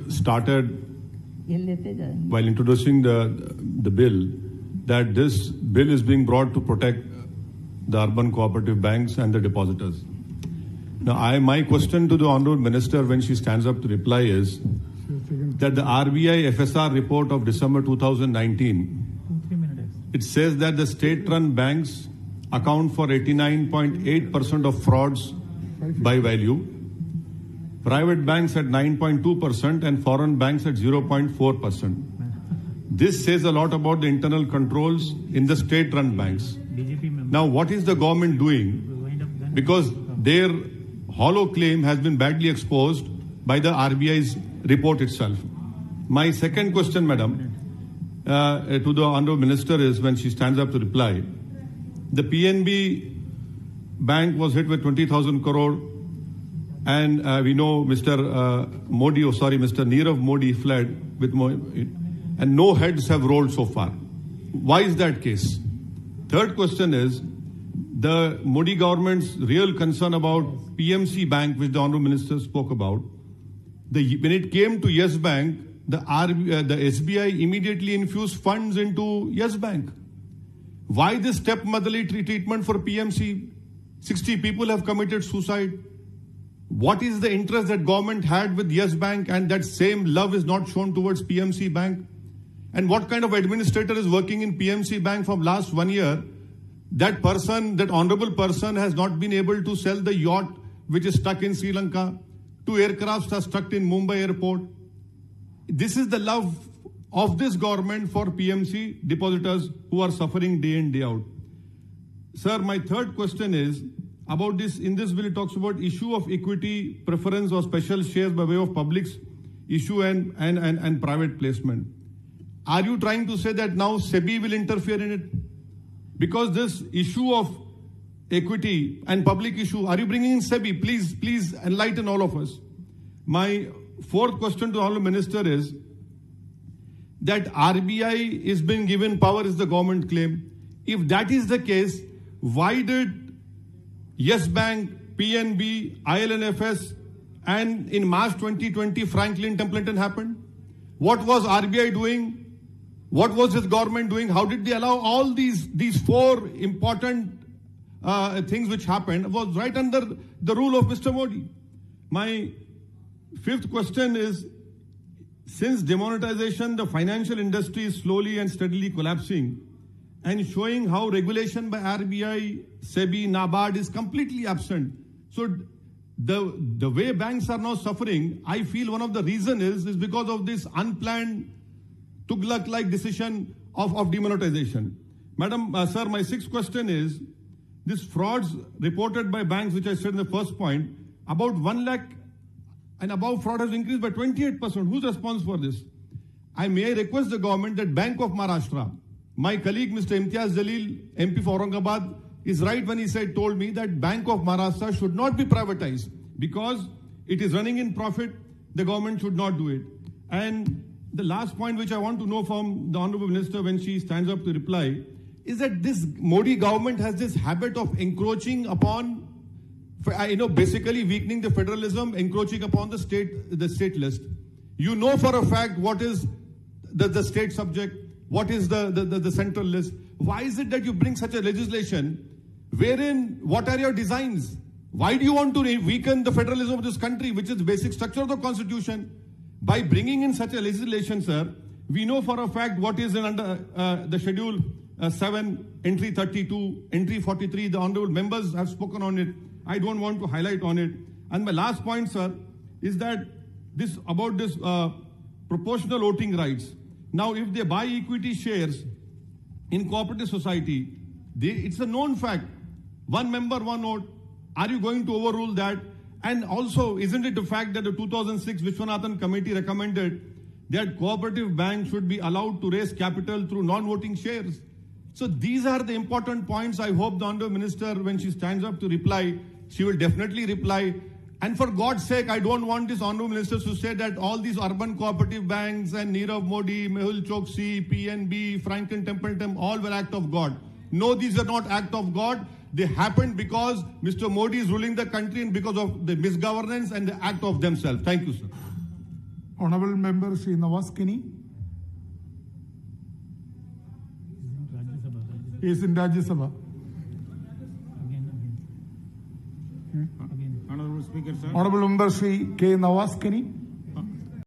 started while introducing the bill that this bill is being brought to protect the urban cooperative banks and the depositors. Now, my question to the Honourable Minister when she stands up to reply is that the RBI FSR report of December 2019, it says that the state-run banks account for 89.8% of frauds by value, private banks at 9.2% and foreign banks at 0.4%. This says a lot about the internal controls in the state-run banks. Now, what is the government doing? Because their hollow claim has been badly exposed by the RBI's report itself. My second question, Madam, to the Honourable Minister is when she stands up to reply, the PNB bank was hit with 20,000 crore and we know Mr. Nirav Modi fled with and no heads have rolled so far. Why is that case? Third question is the Modi government's real concern about PMC Bank, which the Honourable Minister spoke about. When it came to Yes Bank, the SBI immediately infused funds into Yes Bank. Why this stepmotherly treatment for PMC? 60 people have committed suicide. What is the interest that government had with Yes Bank and that same love is not shown towards PMC Bank? And what kind of administrator is working in PMC Bank from last 1 year? That person, that honorable person has not been able to sell the yacht which is stuck in Sri Lanka. 2 aircrafts are stuck in Mumbai airport. This is the love of this government for PMC depositors who are suffering day in, day out. Sir, my third question is about this. In this bill, it talks about issue of equity, preference or special shares by way of public's issue and private placement. Are you trying to say that now SEBI will interfere in it? Because this issue of equity and public issue, are you bringing in SEBI? Please enlighten all of us. My fourth question to the Honourable Minister is that RBI is being given power is the government claim. If that is the case, why did Yes Bank, PNB, IL&FS and in March 2020 Franklin Templeton happened? What was RBI doing? What was this government doing? How did they allow all these 4 important things which happened was right under the rule of Mr. Modi? My fifth question is, since demonetization, the financial industry is slowly and steadily collapsing and showing how regulation by RBI, SEBI, NABARD is completely absent. So the way banks are now suffering, I feel one of the reason is because of this unplanned Tughlaq-like decision of demonetization. Madam, sir, my sixth question is, this frauds reported by banks, which I said in the first point, about 1 lakh and above fraud has increased by 28%. Who's responsible for this? May I request the government that Bank of Maharashtra, my colleague Mr. Imtiaz Jalil, MP for Aurangabad, is right when he told me that Bank of Maharashtra should not be privatized because it is running in profit. The government should not do it. And the last point which I want to know from the Honourable Minister when she stands up to reply is that this Modi government has this habit of encroaching upon, basically weakening the federalism, encroaching upon the state list. You know for a fact what is the state subject, what is the central list. Why is it that you bring such a legislation wherein, what are your designs? Why do you want to weaken the federalism of this country, which is the basic structure of the constitution? By bringing in such a legislation, sir, we know for a fact what is under the schedule 7, entry 32, entry 43. The honorable members have spoken on it. I don't want to highlight on it. And my last point, sir, is that this proportional voting rights. Now, if they buy equity shares in cooperative society, it's a known fact. 1 member, 1 vote. Are you going to overrule that? And also, isn't it the fact that the 2006 Vishwanathan Committee recommended that cooperative banks should be allowed to raise capital through non-voting shares? So these are the important points. I hope the Honourable Minister, when she stands up to reply, she will definitely reply. And for God's sake, I don't want this Honourable Minister to say that all these urban cooperative banks and Nirav Modi, Mehul Choksi, PNB, Franklin Templeton, all were act of God. No, these are not act of God. They happened because Mr. Modi is ruling the country and because of the misgovernance and the act of themselves. Thank you, sir. Honorable Member Shri Nawaz Kini is in Rajya Sabha. Honorable Speaker, sir. Honorable Member Shri K. Nawaz Kini.